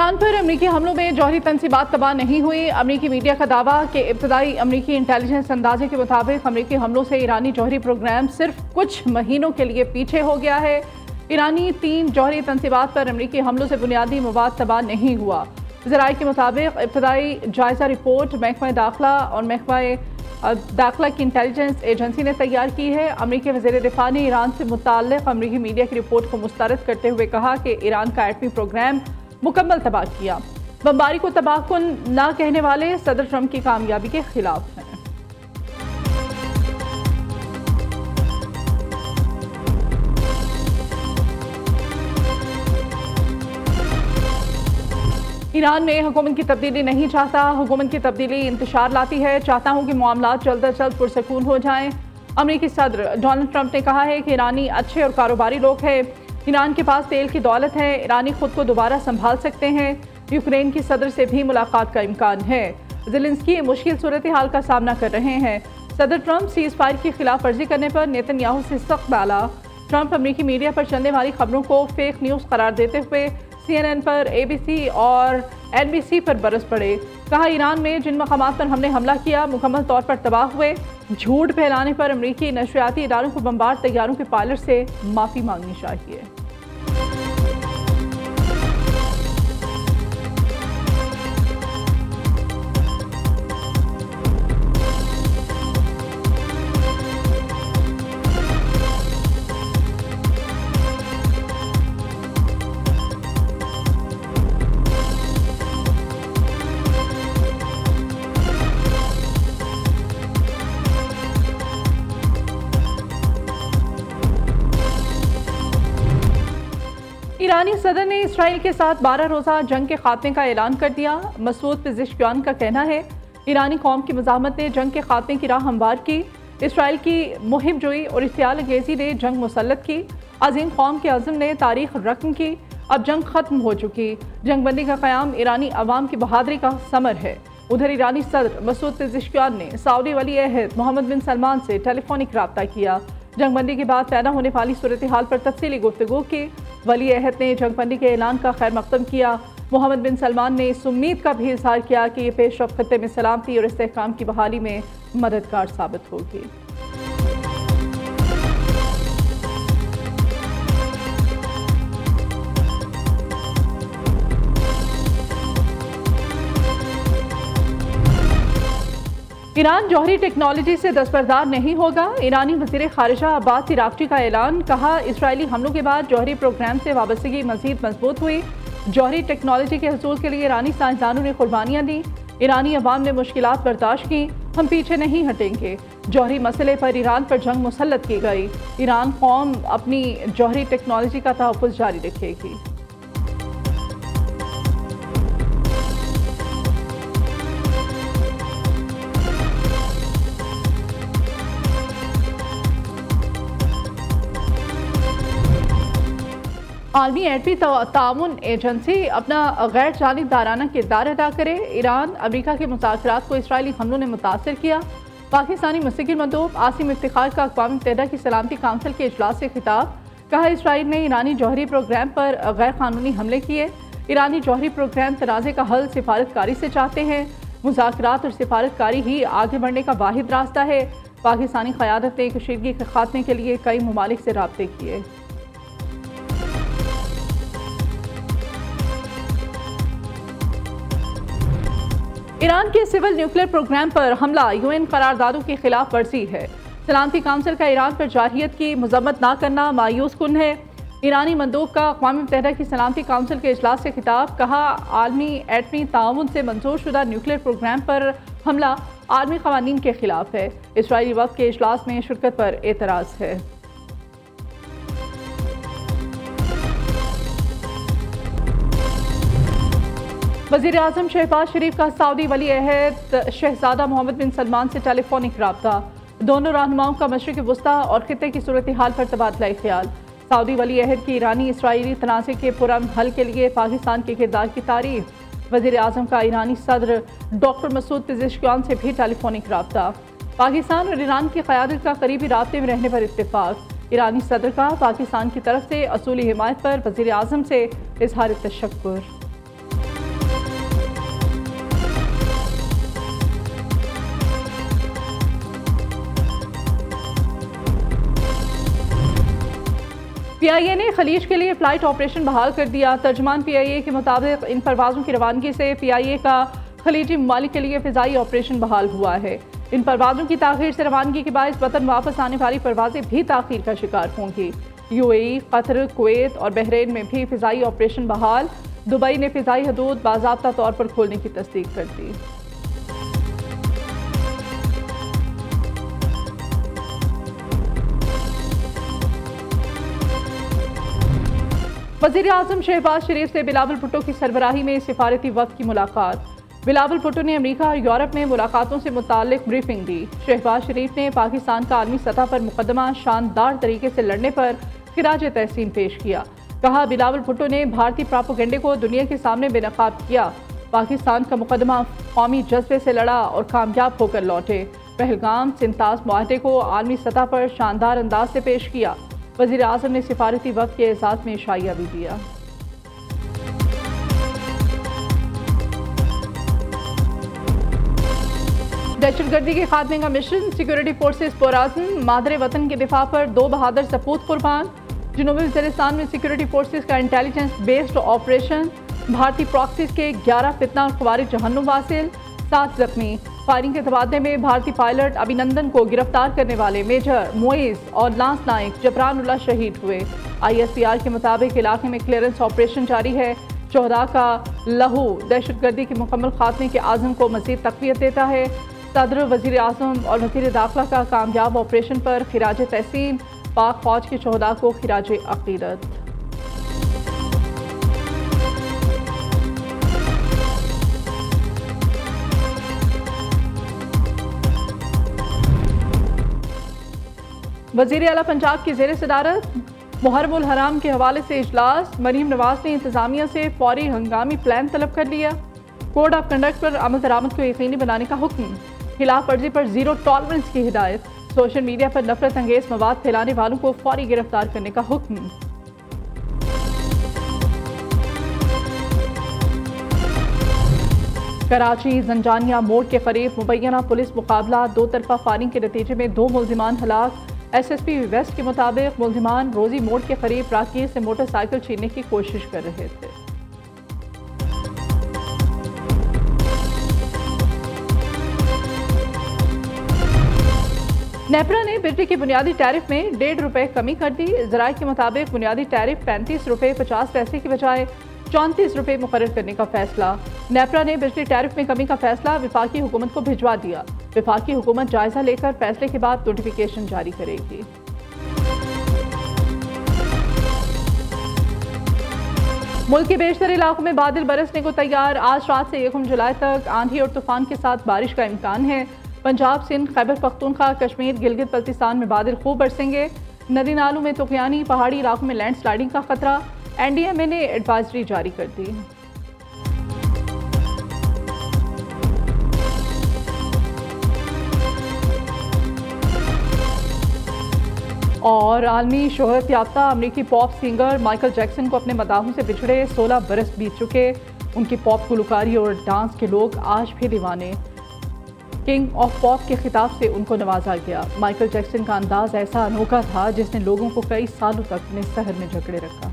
Iran पर अमरीकी हमलों में जौहरी तनसीबात तबाह नहीं हुई। अमरीकी मीडिया का दावा कि इब्तदाई अमरीकी इंटेलिजेंस अंदाजे के मुताबिक अमरीकी हमलों से ईरानी जौहरी प्रोग्राम सिर्फ कुछ महीनों के लिए पीछे हो गया है। ईरानी 3 जौहरी तनसीबात पर अमरीकी हमलों से बुनियादी मवाद तबाह नहीं हुआ। ज़राए के मुताबिक इब्तदाई जायज़ा रिपोर्ट महकमा दाखिला और महकमा दाखिला की इंटेलिजेंस एजेंसी ने तैयार की है। अमरीकी वज़ीर दिफा ने ईरान से मुताल्लिक़ अमरीकी मीडिया की रिपोर्ट को मुस्तरद करते हुए कहा कि ईरान का एटमी प्रोग्राम मुकम्मल तबाह किया। बमबारी को तबाहकुन ना कहने वाले सदर ट्रंप की कामयाबी के खिलाफ हैं। ईरान में हुकूमत की तब्दीली नहीं चाहता। हुकूमत की तब्दीली इंतशार लाती है। चाहता हूँ कि मामलात जल्द अज जल्द पुरसकून हो जाएं। अमरीकी सदर डोनाल्ड ट्रंप ने कहा है कि ईरानी अच्छे और कारोबारी लोग हैं। ईरान के पास तेल की दौलत है। ईरानी खुद को दोबारा संभाल सकते हैं। यूक्रेन की सदर से भी मुलाकात का इम्कान है। ज़ेलेंस्की मुश्किल सूरत हाल का सामना कर रहे हैं। सदर ट्रंप सीज़ फायर की खिलाफ वर्जी करने पर नेतन्याहू से सख्त डाला। ट्रंप अमरीकी मीडिया पर चलने वाली खबरों को फेक न्यूज़ करार देते हुए CNN पर, ABC और NBC पर बरस पड़े। कहा ईरान में जिन मकामात पर हमने हमला किया मुकम्मल तौर पर तबाह हुए। झूठ फैलाने पर अमरीकी नशरियाती इदारों को बमबार तैयारों के पायलट से माफ़ी मांगनी चाहिए। ईरानी सदर ने इसराइल के साथ 12 रोज़ा जंग के खात्मे का ऐलान कर दिया। मसूद पेज़ेश्कियान का कहना है ईरानी कौम की मज़ाहमत ने जंग के खात्मे की राह हमवार की। इसराइल की मुहिम जोई और इख्तियाल अंगेज़ी ने जंग मुसल्लत की। अज़ीम कौम के अज़्म ने तारीख रकम की। अब जंग खत्म हो चुकी। जंगबंदी का क़याम ईरानी अवाम की बहादुरी का समर है। उधर ईरानी सदर मसूद पेज़ेश्कियान ने सऊदी वली अहद मोहम्मद बिन सलमान से टेलीफोनिक रब्ता किया। जंगबंदी के बाद पैदा होने वाली सूरत हाल पर तफसीली गुफ्तगू की। वली अहद ने जंगबंदी के ऐलान का खैर मकदम किया। मोहम्मद बिन सलमान ने इस उम्मीद का भी इजहार किया कि ये पेशरफ्त खत्ते में सलामती और इस्तेहकाम की बहाली में मददगार साबित होगी। ईरान जौहरी टेक्नोलॉजी से दस्तबरदार नहीं होगा। ईरानी वज़ीर ख़ारिजा अब्बास इराक़ची का ऐलान। कहा इसराइली हमलों के बाद जौहरी प्रोग्राम से वाबस्तगी मज़ीद मजबूत हुई। जौहरी टेक्नोलॉजी के हसूल के लिए ईरानी साइंसदानों ने कुर्बानियाँ दी। ईरानी अवाम ने मुश्किलात बर्दाश्त की। हम पीछे नहीं हटेंगे। जौहरी मसले पर ईरान पर जंग मुसल्लत की गई। ईरान कौम अपनी जौहरी टेक्नोलॉजी का तहफ़्फ़ुज़ जारी रखेगी। आलमी एटमी ताउन एजेंसी अपना गैर जानिबदाराना किरदार अदा करे। ईरान अमेरिका के मुज़ाकरात को इसराइली हमलों ने मुतासर किया। पाकिस्तानी मुस्तकिल मंदूब आसिम इफ्तिखार का अक़वाम मुत्तहिदा की सलामती काउंसिल के इजलास से खिताब। कहा इसराइल ने ईरानी जौहरी प्रोग्राम पर गैर कानूनी हमले किए। ईरानी जौहरी प्रोग्राम तनाज़े का हल सिफारतकारी से चाहते हैं। मुज़ाकरात और सिफारतकारी ही आगे बढ़ने का वाहिद रास्ता है। पाकिस्तानी क़यादत ने कशीदगी के खात्मे के लिए कई ममालिक से राब्ते किए। ईरान के सिविल न्यूक्लियर प्रोग्राम पर हमला UN करारदादों की खिलाफ वर्जी है। सलामती काउंसिल का ईरान पर जारहियत की मजम्मत ना करना मायूस कुन है। ईरानी मंदूब का अक़वाम मुत्तहिदा की सलामती काउंसिल के इजलास से खिताब। कहा आलमी एटमी ताउन से मंजूर शुदा न्यूक्लियर प्रोग्राम पर हमला आलमी क़वानीन के खिलाफ है। इसराइली वफ़द के इजलास में शिरकत पर एतराज़ है। वज़ीर आज़म शहबाज शरीफ का सऊदी वली अहद शहजादा मोहम्मद बिन सलमान से टेलीफोनिक रब्ता। दोनों रहनुमाओं का मशरिक़ वुस्ता और खित्ते की सूरत हाल पर तबादला ख्याल। सऊदी वली अहद की ईरानी इसराइली तनाज़े के पुरअमन हल के लिए पाकिस्तान के किरदार की तारीफ। वज़ीर आज़म का ईरानी सदर डॉक्टर मसूद पेज़ेश्कियान से भी टेलीफोनिक रब्ता। पाकिस्तान और ईरान की क़यादत का करीबी राब्ते में रहने पर इत्तेफाक। ईरानी सदर का पाकिस्तान की तरफ से असूली हिमायत पर वज़ीर आज़म से इज़हार तशक्कुर। PIA ने खलीज के लिए फ्लाइट ऑपरेशन बहाल कर दिया। तर्जमान PIA के मुताबिक इन परवाज़ों की रवानगी से PIA का खलीजी ममालिक के लिए फ़िज़ाई ऑपरेशन बहाल हुआ है। इन परवाज़ों की ताख़ीर से रवानगी के बायस वतन वापस आने वाली परवाज़ें भी ताख़ीर का शिकार होंगी। UAE, कतर, कुवैत और बहरीन में भी फ़िज़ाई ऑपरेशन बहाल। दुबई ने फ़िज़ाई हदूद बाज़ाब्ता तौर पर खोलने की तस्दीक कर दी। वज़ीर आज़म शहबाज शरीफ से बिलावल भुट्टो की सरबराही में सिफारती वफ़द की मुलाकात। बिलावल भुट्टो ने अमेरिका और यूरोप में मुलाकातों से मुताल्लिक़ ब्रीफिंग दी। शहबाज शरीफ ने पाकिस्तान का आलमी सतह पर मुकदमा शानदार तरीके से लड़ने पर खिराज तहसीन पेश किया। कहा, बिलावल भुट्टो ने भारतीय प्रोपेगेंडे को दुनिया के सामने बेनकाब किया। पाकिस्तान का मुकदमा कौमी जज्बे से लड़ा और कामयाब होकर लौटे। पहलगाम सिंतास मुआहदे को आलमी सतह पर शानदार अंदाज से पेश किया। वज़ीर आज़म ने सिफारती वफ़द के एजाज़ में शाइया भी दिया। दहशतगर्दी के खात्मे का मिशन, सिक्योरिटी फोर्सेस पुरअज़्म, मादरे वतन के दिफा पर 2 बहादुर सपूत कुर्बान। जनूबी वज़ीरिस्तान में सिक्योरिटी फोर्सेस का इंटेलिजेंस बेस्ड ऑपरेशन, भारतीय प्रॉक्सीज के 11 फितना और ख़वारिज जहन्नुम वासिल, 7 जख्मी। फायरिंग के तबादले में भारतीय पायलट अभिनंदन को गिरफ्तार करने वाले मेजर मोइज और लांस नाइक जबरानुल्लाह शहीद हुए। ISPR के मुताबिक इलाके में क्लियरेंस ऑपरेशन जारी है। शोहदा का लहू दहशतगर्दी के मुकम्मल खात्मे के आज़म को मज़ीद तक़वियत देता है। सदर, वज़ीर आज़म और वज़ीर दाखिला का कामयाब ऑपरेशन पर खिराज तहसीन। पाक फ़ौज के शोहदा को खिराज अक़ीदत। वज़ीर आला पंजाब की ज़ेर सदारत मुहर्रमुल हराम के हवाले से इजलास। मरीम नवाज ने इंतज़ामिया से फौरी हंगामी प्लान तलब कर लिया। कोड ऑफ कंडक्ट पर अमल दरामद को यकीनी बनाने का हुक्म। खिलाफ वर्जी पर ज़ीरो टॉलरेंस की हिदायत। सोशल मीडिया पर नफरत अंगेज मवाद फैलाने वालों को फौरी गिरफ्तार करने का हुक्म। कराची जंजानिया मोड़ के करीब मुबैना पुलिस मुकाबला, 2 तरफा फायरिंग के नतीजे में 2 मुल्जिमान हलाक। SSP वेस्ट के मुताबिक मुल्जिमान रोजी मोड़ के करीब राहगीर से मोटरसाइकिल छीनने की कोशिश कर रहे थे। नेपरा ने बिजली की बुनियादी टैरिफ में ₹1.5 कमी कर दी। ज़राए के मुताबिक बुनियादी टैरिफ ₹35.50 की बजाय ₹34 मुकर्रर करने का फैसला। नेपरा ने बिजली टैरिफ में कमी का फैसला वफाकी हुकूमत को भिजवा दिया। वफाकी हुकूमत जायजा लेकर फैसले के बाद नोटिफिकेशन जारी करेगी। मुल्क के बेशतर इलाकों में बादल बरसने को तैयार। आज रात से 1 जुलाई तक आंधी और तूफान के साथ बारिश का इम्कान है। पंजाब, सिंध, खैबर पख्तूनख्वा, कश्मीर, गिलगित बल्तिस्तान में बादल खूब बरसेंगे। नदी नालों में तुगयानी, पहाड़ी इलाकों में लैंडस्लाइडिंग का खतरा। NDMA ने एडवाइजरी जारी कर दी। और आलमी शोहरत याफ्ता अमरीकी पॉप सिंगर माइकल जैक्सन को अपने मदाहों से बिछड़े 16 बरस बीत चुके। उनकी पॉप गुलकारी और डांस के लोग आज भी दीवाने। किंग ऑफ पॉप के खिताब से उनको नवाजा गया। माइकल जैक्सन का अंदाज ऐसा अनोखा था जिसने लोगों को कई सालों तक अपने शहर में जकड़े रखा।